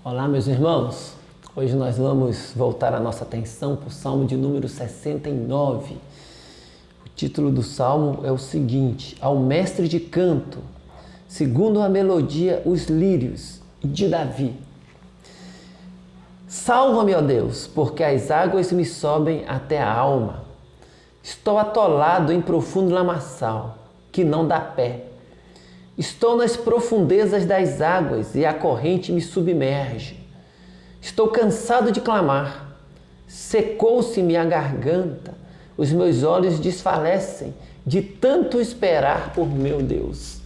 Olá, meus irmãos. Hoje nós vamos voltar a nossa atenção para o Salmo de número 69. O título do Salmo é o seguinte: Ao mestre de canto, segundo a melodia, os lírios, de Davi. Salva-me, ó Deus, porque as águas me sobem até a alma. Estou atolado em profundo lamaçal, que não dá pé. Estou nas profundezas das águas e a corrente me submerge. Estou cansado de clamar. Secou-se-me a garganta. Os meus olhos desfalecem de tanto esperar por meu Deus.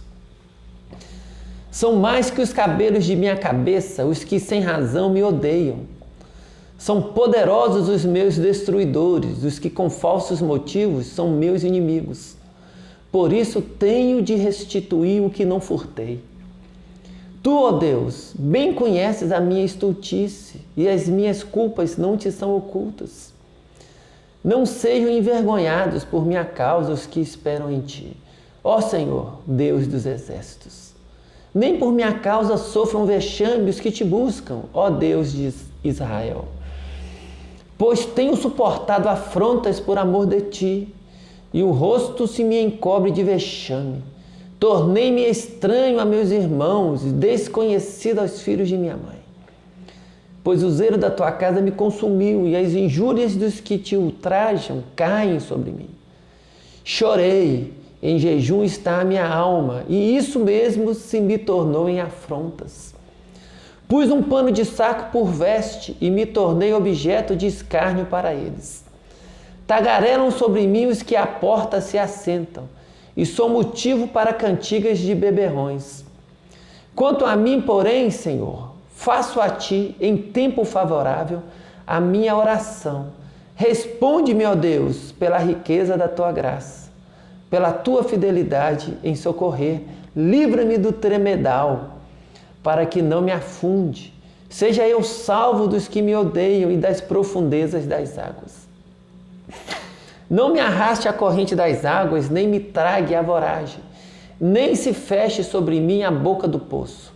São mais que os cabelos de minha cabeça os que sem razão me odeiam. São poderosos os meus destruidores, os que com falsos motivos são meus inimigos. Por isso tenho de restituir o que não furtei. Tu, ó Deus, bem conheces a minha estultice e as minhas culpas não te são ocultas. Não sejam envergonhados por minha causa os que esperam em ti, ó Senhor, Deus dos exércitos. Nem por minha causa sofram vexame os que te buscam, ó Deus de Israel. Pois tenho suportado afrontas por amor de ti, e o rosto se me encobre de vexame. Tornei-me estranho a meus irmãos e desconhecido aos filhos de minha mãe. Pois o zelo da tua casa me consumiu e as injúrias dos que te ultrajam caem sobre mim. Chorei, em jejum está a minha alma, e isso mesmo se me tornou em afrontas. Pus um pano de saco por veste e me tornei objeto de escárnio para eles. Tagarelam sobre mim os que à porta se assentam, e sou motivo para cantigas de beberrões. Quanto a mim, porém, Senhor, faço a ti, em tempo favorável, a minha oração. Responde-me, ó Deus, pela riqueza da tua graça, pela tua fidelidade em socorrer. Livra-me do tremedal, para que não me afunde. Seja eu salvo dos que me odeiam e das profundezas das águas. Não me arraste a corrente das águas, nem me trague a voragem, nem se feche sobre mim a boca do poço.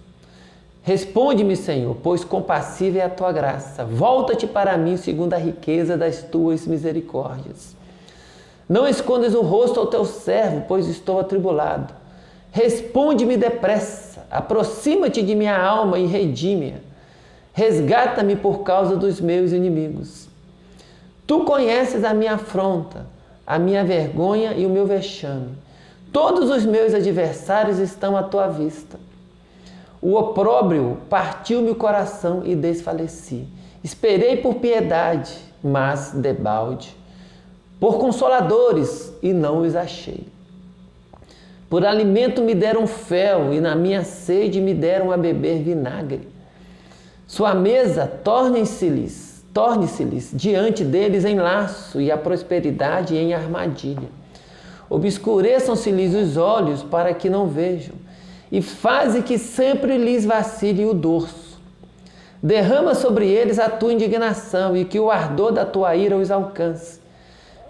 Responde-me, Senhor, pois compassiva é a tua graça. Volta-te para mim segundo a riqueza das tuas misericórdias. Não escondas o rosto ao teu servo, pois estou atribulado. Responde-me depressa, aproxima-te de minha alma e redime-a. Resgata-me por causa dos meus inimigos. Tu conheces a minha afronta, a minha vergonha e o meu vexame. Todos os meus adversários estão à tua vista. O opróbrio partiu-me o coração e desfaleci. Esperei por piedade, mas debalde. Por consoladores, e não os achei. Por alimento me deram fel, e na minha sede me deram a beber vinagre. Sua mesa torne-se-lhes diante deles em laço e a prosperidade em armadilha. Obscureçam-se-lhes os olhos para que não vejam, e faze que sempre lhes vacile o dorso. Derrama sobre eles a tua indignação e que o ardor da tua ira os alcance.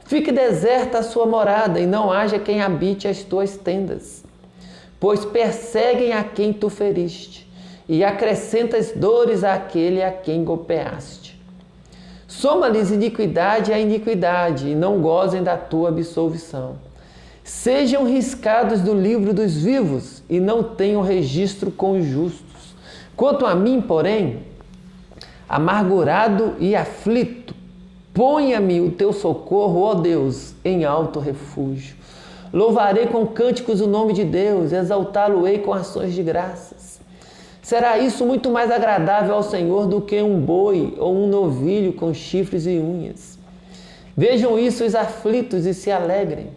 Fique deserta a sua morada e não haja quem habite as tuas tendas, pois perseguem a quem tu feriste e acrescentas dores àquele a quem golpeaste. Soma-lhes iniquidade à iniquidade, e não gozem da tua absolvição. Sejam riscados do livro dos vivos, e não tenham registro com os justos. Quanto a mim, porém, amargurado e aflito, ponha-me o teu socorro, ó Deus, em alto refúgio. Louvarei com cânticos o nome de Deus, exaltá-lo-ei com ações de graças. Será isso muito mais agradável ao Senhor do que um boi ou um novilho com chifres e unhas. Vejam isso os aflitos e se alegrem.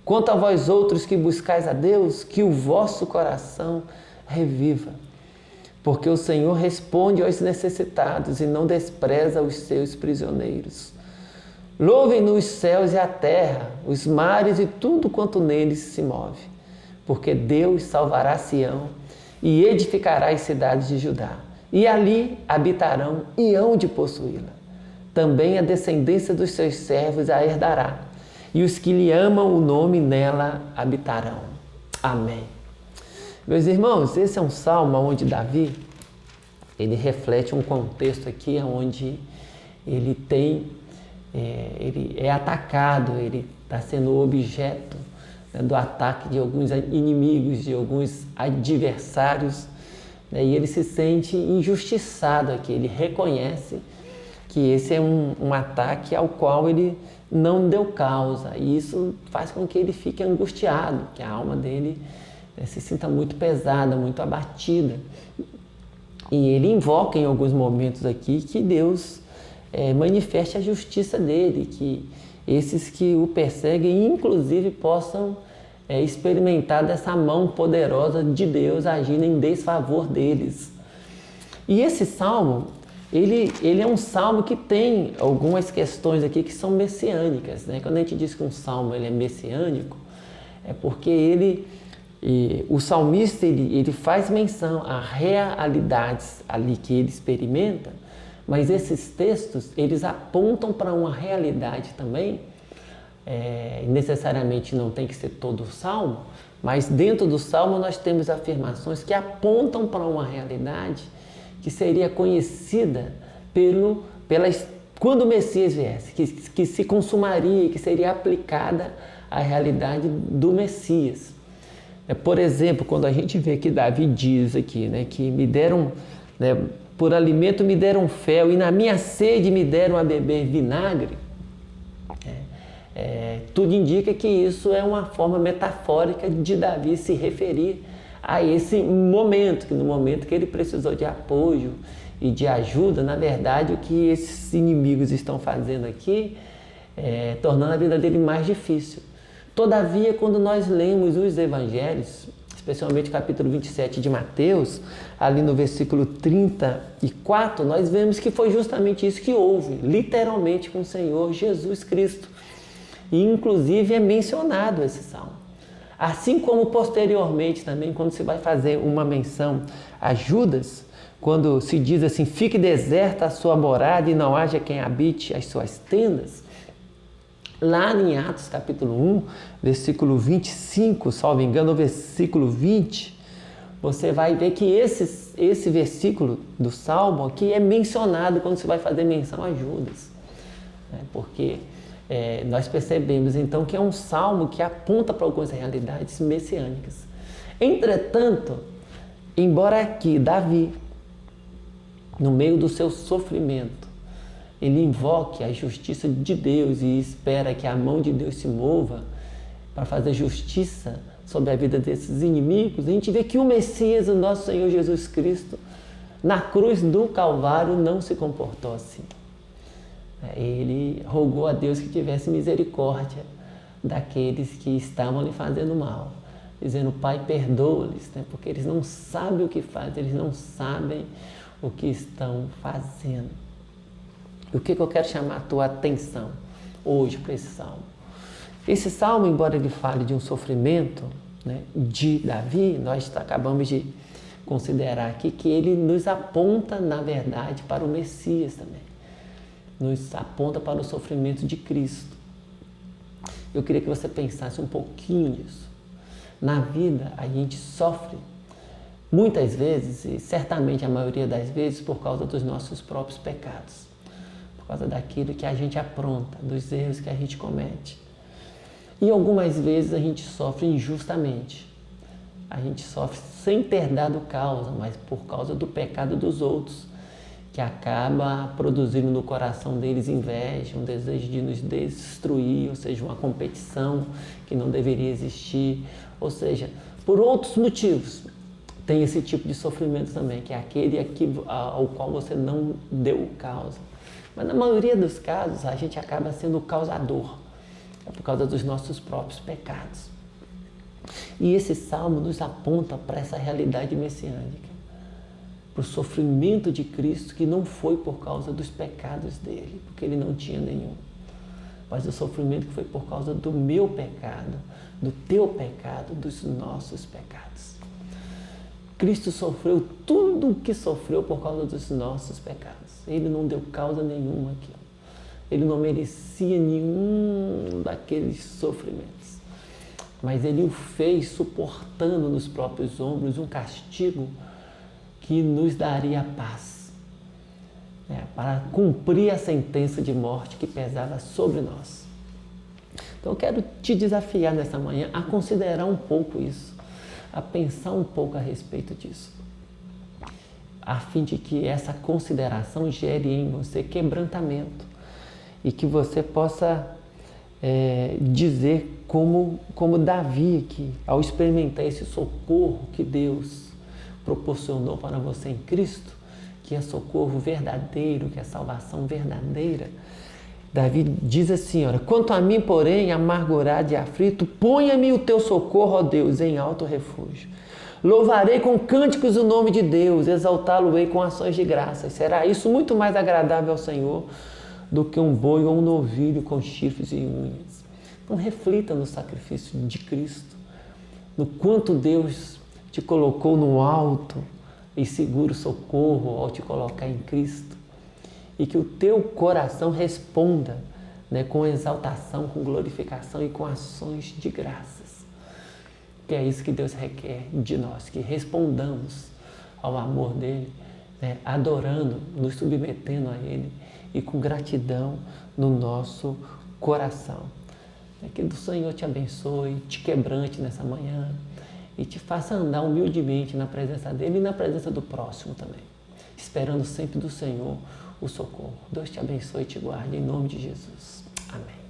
Quanto a vós outros que buscais a Deus, que o vosso coração reviva. Porque o Senhor responde aos necessitados e não despreza os seus prisioneiros. Louvem-no os céus e a terra, os mares e tudo quanto neles se move. Porque Deus salvará Sião e edificará as cidades de Judá, e ali habitarão e hão de possuí-la. Também a descendência dos seus servos a herdará, e os que lhe amam o nome nela habitarão. Amém. Meus irmãos, esse é um salmo onde Davi ele reflete um contexto aqui onde ele é atacado, ele está sendo objeto, né, do ataque de alguns inimigos, de alguns adversários, né, e ele se sente injustiçado aqui, ele reconhece que esse é um ataque ao qual ele não deu causa, e isso faz com que ele fique angustiado, que a alma dele, né, se sinta muito pesada, muito abatida. E ele invoca em alguns momentos aqui que Deus manifeste a justiça dele, que esses que o perseguem, inclusive, possam experimentar dessa mão poderosa de Deus agindo em desfavor deles. E esse salmo, ele é um salmo que tem algumas questões aqui que são messiânicas, né? Quando a gente diz que um salmo ele é messiânico, é porque o salmista ele faz menção a realidades ali que ele experimenta, mas esses textos eles apontam para uma realidade também, necessariamente não tem que ser todo o salmo, mas dentro do salmo nós temos afirmações que apontam para uma realidade que seria conhecida quando o Messias viesse, que se consumaria, que seria aplicada à realidade do Messias. Por exemplo, quando a gente vê que Davi diz aqui, né, que me deram, né, por alimento me deram fel e na minha sede me deram a beber vinagre, tudo indica que isso é uma forma metafórica de Davi se referir a esse momento, que no momento que ele precisou de apoio e de ajuda, na verdade o que esses inimigos estão fazendo aqui é tornando a vida dele mais difícil. Todavia, quando nós lemos os evangelhos, especialmente o capítulo 27 de Mateus, ali no versículo 34, nós vemos que foi justamente isso que houve, literalmente, com o Senhor Jesus Cristo. E, inclusive, é mencionado esse salmo. Assim como posteriormente também, quando se vai fazer uma menção a Judas, quando se diz assim, fique deserta a sua morada e não haja quem habite as suas tendas, lá em Atos capítulo 1, versículo 25, salvo engano, o versículo 20, você vai ver que esse versículo do Salmo aqui é mencionado quando se vai fazer menção a Judas. Porque nós percebemos então que é um salmo que aponta para algumas realidades messiânicas. Entretanto, embora aqui Davi, no meio do seu sofrimento, ele invoque a justiça de Deus e espera que a mão de Deus se mova para fazer justiça sobre a vida desses inimigos, a gente vê que o Messias, o nosso Senhor Jesus Cristo, na cruz do Calvário não se comportou assim. Ele rogou a Deus que tivesse misericórdia daqueles que estavam lhe fazendo mal, dizendo, Pai, perdoa-lhes, né? Porque eles não sabem o que fazem, eles não sabem o que estão fazendo. E o que eu quero chamar a tua atenção hoje para esse salmo? Esse salmo, embora ele fale de um sofrimento, né, de Davi, nós acabamos de considerar aqui que ele nos aponta, na verdade, para o Messias também. Nos aponta para o sofrimento de Cristo. Eu queria que você pensasse um pouquinho nisso. Na vida, a gente sofre muitas vezes, e certamente a maioria das vezes, por causa dos nossos próprios pecados. Por causa daquilo que a gente apronta, dos erros que a gente comete. E algumas vezes a gente sofre injustamente. A gente sofre sem ter dado causa, mas por causa do pecado dos outros, que acaba produzindo no coração deles inveja, um desejo de nos destruir, ou seja, uma competição que não deveria existir. Ou seja, por outros motivos, tem esse tipo de sofrimento também, que é aquele ao qual você não deu causa. Mas na maioria dos casos, a gente acaba sendo o causador. É por causa dos nossos próprios pecados. E esse salmo nos aponta para essa realidade messiânica, para o sofrimento de Cristo, que não foi por causa dos pecados dele, porque ele não tinha nenhum, mas o sofrimento que foi por causa do meu pecado, do teu pecado, dos nossos pecados. Cristo sofreu tudo o que sofreu por causa dos nossos pecados. Ele não deu causa nenhuma àquilo. Ele não merecia nenhum daqueles sofrimentos. Mas ele o fez suportando nos próprios ombros um castigo que nos daria paz, para cumprir a sentença de morte que pesava sobre nós. Então eu quero te desafiar nessa manhã a considerar um pouco isso, a pensar um pouco a respeito disso, a fim de que essa consideração gere em você quebrantamento e que você possa dizer como Davi, que ao experimentar esse socorro que Deus proporcionou para você em Cristo, que é socorro verdadeiro, que é salvação verdadeira, Davi diz assim, olha, quanto a mim, porém, amargurado e aflito, ponha-me o teu socorro, ó Deus, em alto refúgio. Louvarei com cânticos o nome de Deus, exaltá-lo-ei com ações de graças. Será isso muito mais agradável ao Senhor do que um boi ou um novilho com chifres e unhas. Então reflita no sacrifício de Cristo, no quanto Deus te colocou no alto e seguro socorro ao te colocar em Cristo. E que o teu coração responda, com exaltação, com glorificação e com ações de graças. Que é isso que Deus requer de nós, que respondamos ao amor dele, adorando, nos submetendo a ele e com gratidão no nosso coração. Que o Senhor te abençoe, te quebrante nessa manhã e te faça andar humildemente na presença dele e na presença do próximo também, esperando sempre do Senhor o socorro. Deus te abençoe e te guarde em nome de Jesus. Amém.